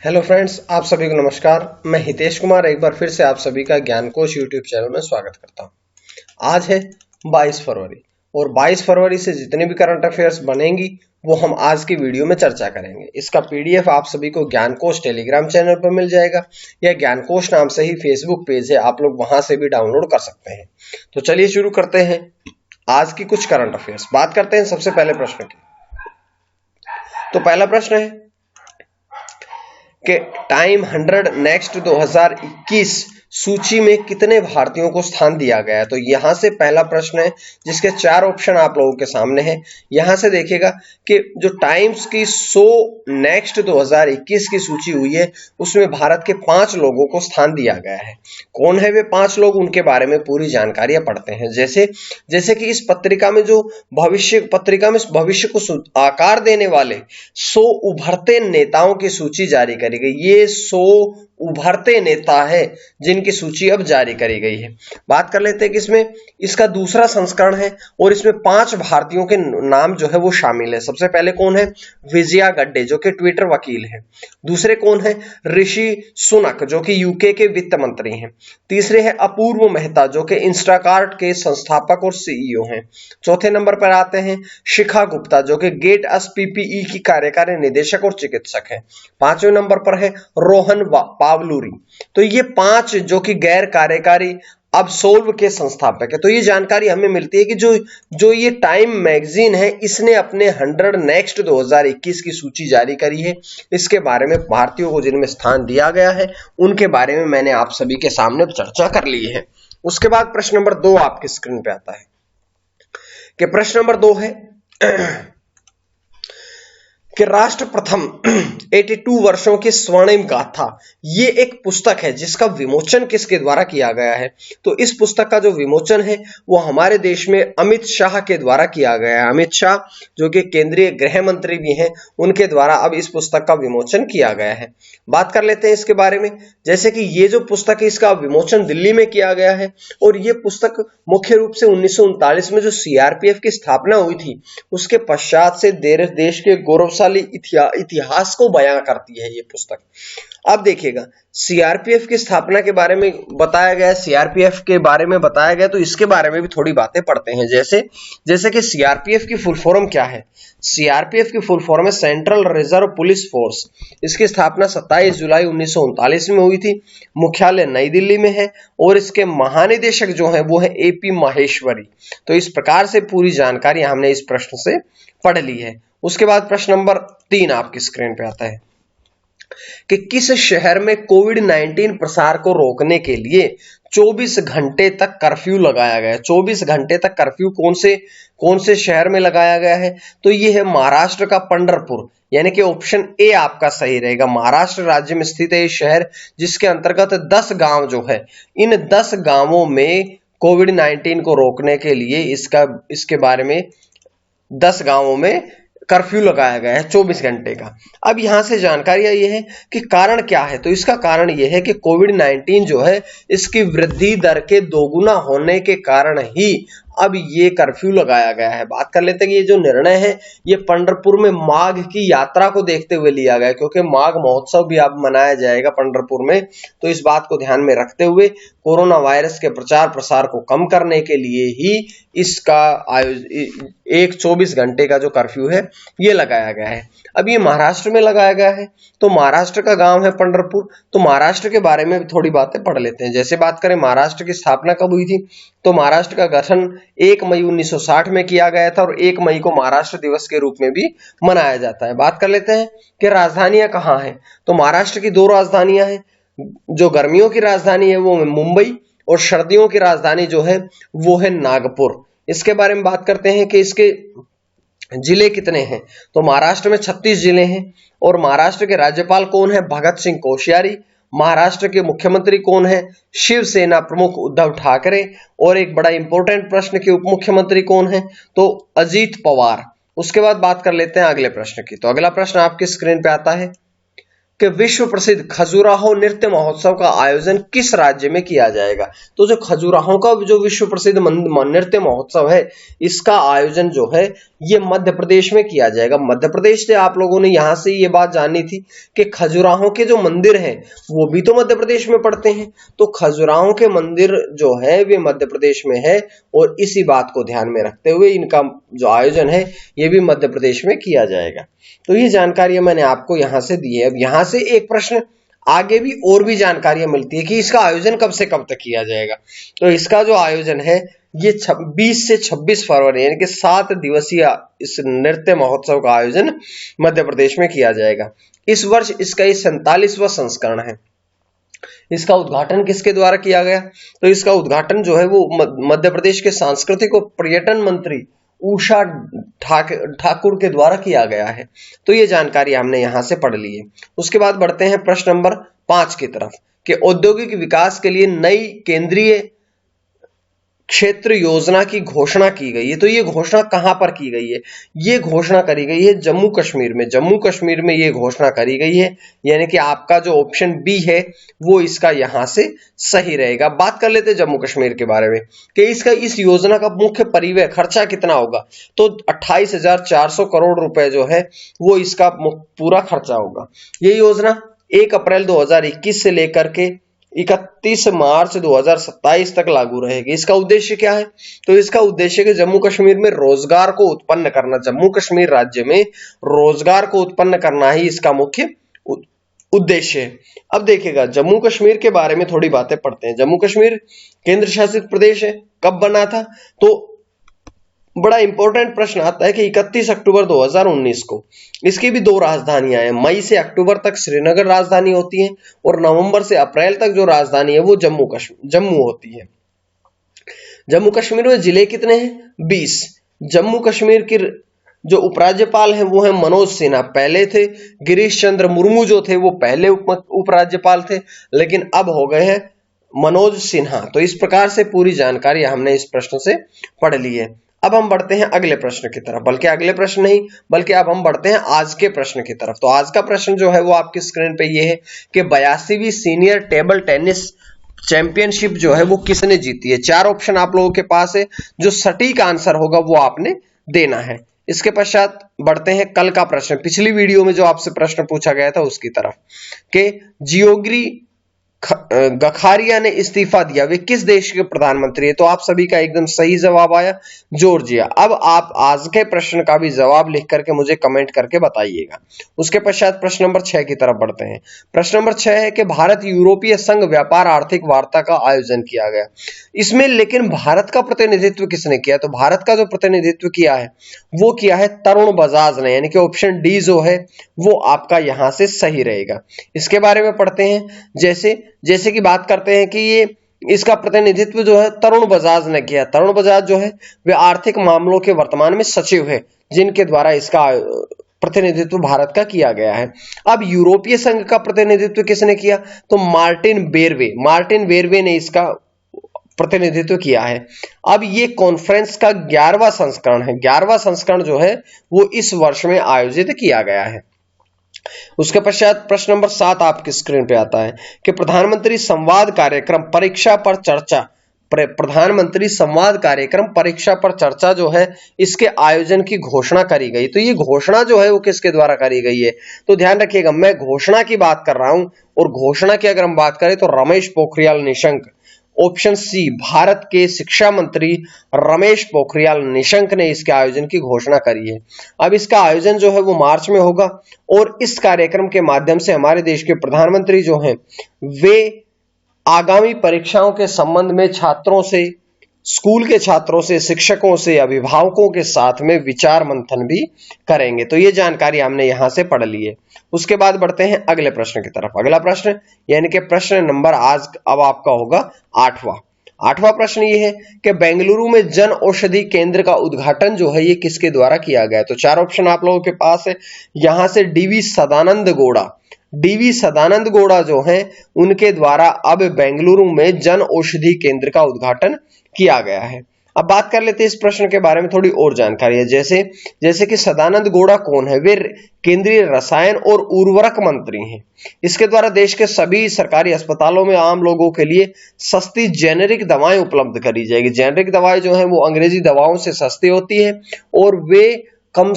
Hello friends, आप सभी को नमस्कार। मैं हितेश कुमार एक बार फिर से आप सभी का ज्ञान कोश यूट्यूब चैनल में स्वागत करता हूं। आज है 22 फरवरी और 22 फरवरी से जितने भी करंट अफेयर्स बनेंगी वो हम आज की वीडियो में चर्चा करेंगे। इसका पीडीएफ आप सभी को ज्ञान कोश टेलीग्राम चैनल पर मिल जाएगा या ज्ञान कोश नाम से ही फेसबुक पेज है, आप लोग वहां से भी डाउनलोड कर सकते हैं। तो चलिए शुरू करते हैं आज की कुछ करंट अफेयर्स। बात करते हैं सबसे पहले प्रश्न की। तो पहला प्रश्न है कि टाइम 100 नेक्स्ट 2021 सूची में कितने भारतीयों को स्थान दिया गया है। तो यहां से पहला प्रश्न है जिसके 4 ऑप्शन आप लोगों के सामने हैं। यहां से देखिएगा कि जो टाइम्स की 100 नेक्स्ट 2021 की सूची हुई है उसमें भारत के 5 लोगों को स्थान दिया गया है। कौन है वे 5 लोग, उनके बारे में पूरी जानकारियां पढ़ते हैं। जैसे कि इस पत्रिका में जो भविष्य को आकार देने वाले 100 उभरते नेताओं की सूची जारी करी गई। ये 100 उभरते नेता है जिनकी सूची अब जारी करी गई है। बात कर लेते हैं कि इसमें इसका दूसरा संस्करण है और इसमें 5 भारतीयों के नाम जो है वो शामिल है। सबसे पहले कौन है? विजया गड्डे जो कि ट्विटर वकील है। दूसरे कौन है? ऋषि सुनक जो कि यूके के वित्त मंत्री हैं। तीसरे है अपूर्व मेहता जो कि इंस्टाकार्ट के संस्थापक और सीईओ हैं। चौथे नंबर पर आते हैं शिखा गुप्ता जो कि गेट अस पीपीई की कार्यकारी निदेशक और चिकित्सक है। 5वें नंबर पर है रोहन पावलूरी। तो ये 5 जो कि गैर कार्यकारी अब सोल्व के संस्थापक है। तो ये जानकारी हमें मिलती है कि जो ये टाइम मैगजीन है इसने अपने 100 नेक्स्ट 2021 की सूची जारी करी है। इसके बारे में भारतीयों को जिनमें स्थान दिया गया है उनके बारे में मैंने आप सभी के सामने चर्चा कर ली है। उसके बाद प्रश्न नंबर 2 आपकी स्क्रीन पे आता है कि प्रश्न नंबर 2 है कि राष्ट्र प्रथम 82 वर्षों की स्वर्णिम गाथा, ये एक पुस्तक है जिसका विमोचन किसके द्वारा किया गया है। तो इस पुस्तक का जो विमोचन है वो हमारे देश में अमित शाह के द्वारा किया गया है। अमित शाह जो कि केंद्रीय गृह मंत्री भी हैं, उनके द्वारा अब इस पुस्तक का विमोचन किया गया है। बात कर लेते हैं इसके बारे में। जैसे कि ये जो पुस्तक है इसका विमोचन दिल्ली में किया गया है और ये पुस्तक मुख्य रूप से 1939 में जो सीआरपीएफ की स्थापना हुई थी उसके पश्चात से देश के गौरवशाली इतिहास को बयां करती है ये पुस्तक। अब देखिएगा सीआरपीएफ की स्थापना के बारे में बताया गया, सीआरपीएफ के बारे में बताया गया, तो इसके बारे में भी थोड़ी बातें पढ़ते हैं। जैसे कि सीआरपीएफ की फुल फॉर्म क्या है। सीआरपीएफ की फुल फॉर्म है सेंट्रल रिजर्व पुलिस फोर्स। इसकी स्थापना 27 जुलाई 1939 में हुई थी। मुख्यालय नई दिल्ली में है और इसके महानिदेशक जो है वो है एपी माहेश्वरी। तो इस प्रकार से पूरी जानकारी हमने इस प्रश्न से पढ़ ली है। उसके बाद प्रश्न नंबर 3 आपकी स्क्रीन पे आता है कि किस शहर में कोविड-19 प्रसार को रोकने के लिए 24 घंटे तक कर्फ्यू लगाया गया है। 24 घंटे तक कर्फ्यू कौन से शहर में लगाया गया है। तो ये है महाराष्ट्र का पंढरपुर, यानी कि ऑप्शन ए आपका सही रहेगा। महाराष्ट्र राज्य में स्थित है ये शहर जिसके अंतर्गत 10 गांव जो है, इन 10 गांवों में कोविड-19 को रोकने के लिए इसके बारे में 10 गांवों में कर्फ्यू लगाया गया है 24 घंटे का। अब यहां से जानकारी आई है कि कारण क्या है। तो इसका कारण यह है कि कोविड-19 जो है इसकी वृद्धि दर के दोगुना होने के कारण ही अब ये कर्फ्यू लगाया गया है। बात कर लेते हैं कि ये जो निर्णय है ये पंढरपुर में माघ की यात्रा को देखते हुए लिया गया है, क्योंकि माघ महोत्सव भी अब मनाया जाएगा पंढरपुर में। तो इस बात को ध्यान में रखते हुए कोरोना वायरस के प्रचार प्रसार को कम करने के लिए ही इसका एक 24 घंटे का जो कर्फ्यू है ये लगाया गया है। अब ये महाराष्ट्र में लगाया गया है, तो महाराष्ट्र का गांव है पंढरपुर। तो महाराष्ट्र के बारे में थोड़ी बातें पढ़ लेते हैं। जैसे बात करें महाराष्ट्र की स्थापना कब हुई थी, तो महाराष्ट्र का गठन 1 मई 1960 में किया गया था और 1 मई को महाराष्ट्र दिवस के रूप में भी मनाया जाता है। बात कर लेते हैं कि राजधानियां कहाँ हैं। तो महाराष्ट्र की 2 राजधानियां हैं। जो गर्मियों की राजधानी है वो मुंबई और सर्दियों की राजधानी जो है वो है नागपुर। इसके बारे में बात करते हैं कि इसके जिले कितने हैं। तो महाराष्ट्र में 36 जिले हैं और महाराष्ट्र के राज्यपाल कौन है? भगत सिंह कोश्यारी। महाराष्ट्र के मुख्यमंत्री कौन है? शिवसेना प्रमुख उद्धव ठाकरे। और एक बड़ा इंपॉर्टेंट प्रश्न कि उप मुख्यमंत्री कौन है? तो अजीत पवार। उसके बाद बात कर लेते हैं अगले प्रश्न की। तो अगला प्रश्न आपकी स्क्रीन पे आता है कि विश्व प्रसिद्ध खजुराहो नृत्य महोत्सव का आयोजन किस राज्य में किया जाएगा। तो जो खजुराहो का जो विश्व प्रसिद्ध नृत्य महोत्सव है, इसका आयोजन जो है ये मध्य प्रदेश में किया जाएगा। मध्य प्रदेश से आप लोगों ने यहां से ये बात जानी थी कि खजुराहो के जो मंदिर हैं वो भी तो मध्य प्रदेश में पड़ते हैं, तो खजुराहो के मंदिर जो है वे मध्य प्रदेश में है और इसी बात को ध्यान में रखते हुए इनका जो आयोजन है ये भी मध्य प्रदेश में किया जाएगा। तो ये जानकारी मैंने आपको यहां से दी है। अब यहां से एक प्रश्न आगे भी और भी जानकारियां मिलती है कि इसका आयोजन कब से कब तक किया जाएगा। तो इसका जो आयोजन है ये 20 से 26 फरवरी यानी कि 7 दिवसीय इस नृत्य महोत्सव का आयोजन मध्य प्रदेश में किया जाएगा। इस वर्ष इसका 47वां संस्करण है। इसका उद्घाटन किसके द्वारा किया गया? तो इसका उद्घाटन जो है वो मध्य प्रदेश के सांस्कृतिक और पर्यटन मंत्री उषा ठाकुर के द्वारा किया गया है। तो ये जानकारी हमने यहां से पढ़ ली है। उसके बाद बढ़ते हैं प्रश्न नंबर 5 की तरफ कि औद्योगिक विकास के लिए नई केंद्रीय क्षेत्र योजना की घोषणा की गई है। तो ये घोषणा कहां पर की गई है? ये घोषणा करी गई है जम्मू कश्मीर में। जम्मू कश्मीर में ये घोषणा करी गई है, यानी कि आपका जो ऑप्शन बी है वो इसका यहां से सही रहेगा। बात कर लेते हैं जम्मू कश्मीर के बारे में कि इस योजना का मुख्य परिव्यय खर्चा कितना होगा। तो 28,400 करोड़ रुपए जो है वो इसका पूरा खर्चा होगा। ये योजना 1 अप्रैल 2021 से लेकर के 31 मार्च 2027 तक लागू रहेगी। इसका उद्देश्य क्या है? तो इसका उद्देश्य कि जम्मू कश्मीर में रोजगार को उत्पन्न करना, जम्मू कश्मीर राज्य में रोजगार को उत्पन्न करना ही इसका मुख्य उद्देश्य है। अब देखिएगा जम्मू कश्मीर के बारे में थोड़ी बातें पढ़ते हैं। जम्मू कश्मीर केंद्र शासित प्रदेश है। कब बना था? तो बड़ा इंपॉर्टेंट प्रश्न आता है कि 31 अक्टूबर 2019 को। इसकी भी 2 राजधानियां हैं। मई से अक्टूबर तक श्रीनगर राजधानी होती है और नवंबर से अप्रैल तक जो राजधानी है वो जम्मू होती है। जम्मू कश्मीर में जिले कितने हैं? 20। जम्मू कश्मीर की जो उपराज्यपाल हैं वो हैं मनोज सिन्हा। पहले थे गिरीश चंद्र मुर्मू, जो थे वो पहले उपराज्यपाल थे, लेकिन अब हो गए हैं मनोज सिन्हा। तो इस प्रकार से पूरी जानकारी हमने इस प्रश्न से पढ़ ली है। अब हम बढ़ते हैं अगले प्रश्न की तरफ, बल्कि अगले प्रश्न नहीं बल्कि अब हम बढ़ते हैं आज के प्रश्न की तरफ। तो आज का प्रश्न जो है वो आपकी स्क्रीन पे ये है कि 82वीं सीनियर टेबल टेनिस चैंपियनशिप जो है वो किसने जीती है। 4 ऑप्शन आप लोगों के पास है, जो सटीक आंसर होगा वो आपने देना है। इसके पश्चात बढ़ते हैं कल का प्रश्न, पिछली वीडियो में जो आपसे प्रश्न पूछा गया था उसकी तरफ कि जियोग्री गखारिया ने इस्तीफा दिया, वे किस देश के प्रधानमंत्री है। तो आप सभी का एकदम सही जवाब आया, जॉर्जिया। अब आप आज के प्रश्न का भी जवाब लिख करके मुझे कमेंट करके बताइएगा। उसके पश्चात प्रश्न नंबर 6 की तरफ बढ़ते हैं। प्रश्न नंबर 6 है कि भारत यूरोपीय संघ व्यापार आर्थिक वार्ता का आयोजन किया गया। इसमें लेकिन भारत का प्रतिनिधित्व किसने किया? तो भारत का जो प्रतिनिधित्व किया है वो किया है तरुण बजाज ने, यानी कि ऑप्शन डी जो है वो आपका यहां से सही रहेगा। इसके बारे में पढ़ते हैं। जैसे कि बात करते हैं कि ये इसका प्रतिनिधित्व जो है तरुण बजाज ने किया। तरुण बजाज जो है वे आर्थिक मामलों के वर्तमान में सचिव है, जिनके द्वारा इसका प्रतिनिधित्व भारत का किया गया है। अब यूरोपीय संघ का प्रतिनिधित्व किसने किया? तो मार्टिन बेरवे ने इसका प्रतिनिधित्व किया है। अब ये कॉन्फ्रेंस का 11वां संस्करण है। 11वां संस्करण जो है वो इस वर्ष में आयोजित किया गया है। उसके पश्चात प्रश्न नंबर 7 आपकी स्क्रीन पे आता है कि प्रधानमंत्री संवाद कार्यक्रम परीक्षा पर चर्चा, प्रधानमंत्री संवाद कार्यक्रम परीक्षा पर चर्चा जो है इसके आयोजन की घोषणा करी गई। तो ये घोषणा जो है वो किसके द्वारा करी गई है? तो ध्यान रखिएगा, मैं घोषणा की बात कर रहा हूं और घोषणा की अगर हम बात करें तो रमेश पोखरियाल निशंक, ऑप्शन सी, भारत के शिक्षा मंत्री रमेश पोखरियाल निशंक ने इसके आयोजन की घोषणा करी है। अब इसका आयोजन जो है वो मार्च में होगा और इस कार्यक्रम के माध्यम से हमारे देश के प्रधानमंत्री जो हैं वे आगामी परीक्षाओं के संबंध में छात्रों से, स्कूल के छात्रों से, शिक्षकों से, अभिभावकों के साथ में विचार मंथन भी करेंगे। तो ये जानकारी हमने यहां से पढ़ ली है। उसके बाद बढ़ते हैं अगले प्रश्न की तरफ। अगला प्रश्न यानी कि प्रश्न नंबर आज अब आपका होगा 8वां प्रश्न ये है कि बेंगलुरु में जन औषधि केंद्र का उद्घाटन जो है ये किसके द्वारा किया गया है। तो 4 ऑप्शन आप लोगों के पास है। यहां से डीवी सदानंद गौड़ा जो है उनके द्वारा अब बेंगलुरु में जन औषधि केंद्र का उद्घाटन किया गया है। अब बात कर लेते हैं इस प्रश्न के बारे में थोड़ी और जानकारी है। जैसे कि सदानंद गौड़ा कौन है? वे केंद्रीय रसायन और उर्वरक मंत्री हैं। इसके द्वारा देश के सभी सरकारी अस्पतालों में आम लोगों के लिए सस्ती जेनेरिक दवाएं उपलब्ध करी जाएगी। जेनेरिक दवाएं जो है वो अंग्रेजी दवाओं से सस्ती होती है और वे कम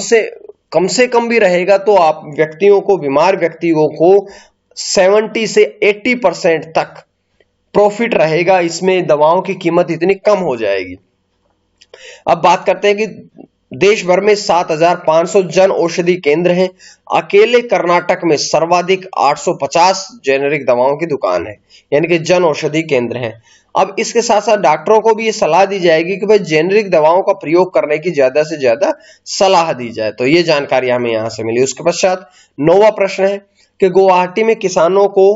से कम भी रहेगा तो आप बीमार व्यक्तियों को 70 से 80% तक प्रॉफिट रहेगा। इसमें दवाओं की कीमत इतनी कम हो जाएगी। अब बात करते हैं कि देश भर में 7,500 जन औषधि केंद्र हैं। अकेले कर्नाटक में सर्वाधिक 850 जेनेरिक दवाओं की दुकान है, यानी कि जन औषधि केंद्र हैं। अब इसके साथ साथ डॉक्टरों को भी ये सलाह दी जाएगी कि भाई जेनेरिक दवाओं का प्रयोग करने की ज्यादा से ज्यादा सलाह दी जाए। तो ये जानकारी हमें यहां से मिली। उसके पश्चात 9वां प्रश्न है कि गुवाहाटी में किसानों को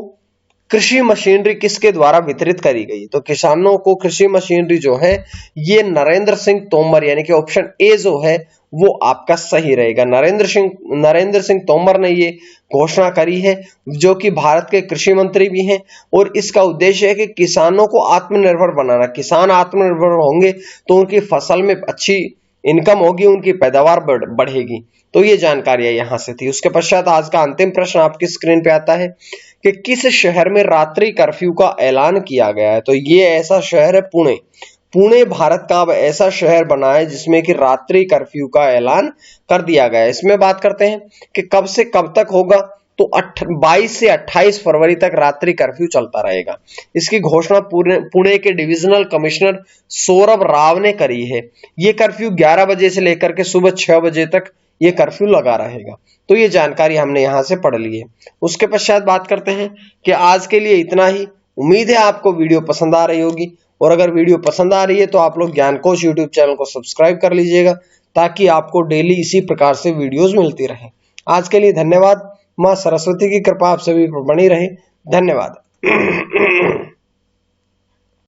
कृषि मशीनरी किसके द्वारा वितरित करी गई? तो किसानों को कृषि मशीनरी जो है ये नरेंद्र सिंह तोमर, यानी कि ऑप्शन ए जो है वो आपका सही रहेगा। नरेंद्र सिंह तोमर ने ये घोषणा करी है, जो कि भारत के कृषि मंत्री भी हैं। और इसका उद्देश्य है कि किसानों को आत्मनिर्भर बनाना। किसान आत्मनिर्भर होंगे तो उनकी फसल में अच्छी इनकम होगी, उनकी पैदावार बढ़ेगी। तो ये जानकारी यहां से थी। उसके पश्चात आज का अंतिम प्रश्न आपकी स्क्रीन पे आता है कि किस शहर में रात्रि कर्फ्यू का ऐलान किया गया है? तो ये ऐसा शहर है पुणे। पुणे भारत का अब ऐसा शहर बना है जिसमें कि रात्रि कर्फ्यू का ऐलान कर दिया गया है। इसमें बात करते हैं कि कब से कब तक होगा, तो 22 से 28 फरवरी तक रात्रि कर्फ्यू चलता रहेगा। इसकी घोषणा पुणे के डिविजनल कमिश्नर सौरभ राव ने करी है। ये कर्फ्यू 11 बजे से लेकर के सुबह 6 बजे तक ये कर्फ्यू लगा रहेगा। तो ये जानकारी हमने यहां से पढ़ ली है। उसके पश्चात बात करते हैं कि आज के लिए इतना ही। उम्मीद है आपको वीडियो पसंद आ रही होगी, और अगर वीडियो पसंद आ रही है तो आप लोग ज्ञानकोश यूट्यूब चैनल को सब्सक्राइब कर लीजिएगा, ताकि आपको डेली इसी प्रकार से वीडियोस मिलती रहे। आज के लिए धन्यवाद। मां सरस्वती की कृपा आप सभी पर बनी रहे। धन्यवाद।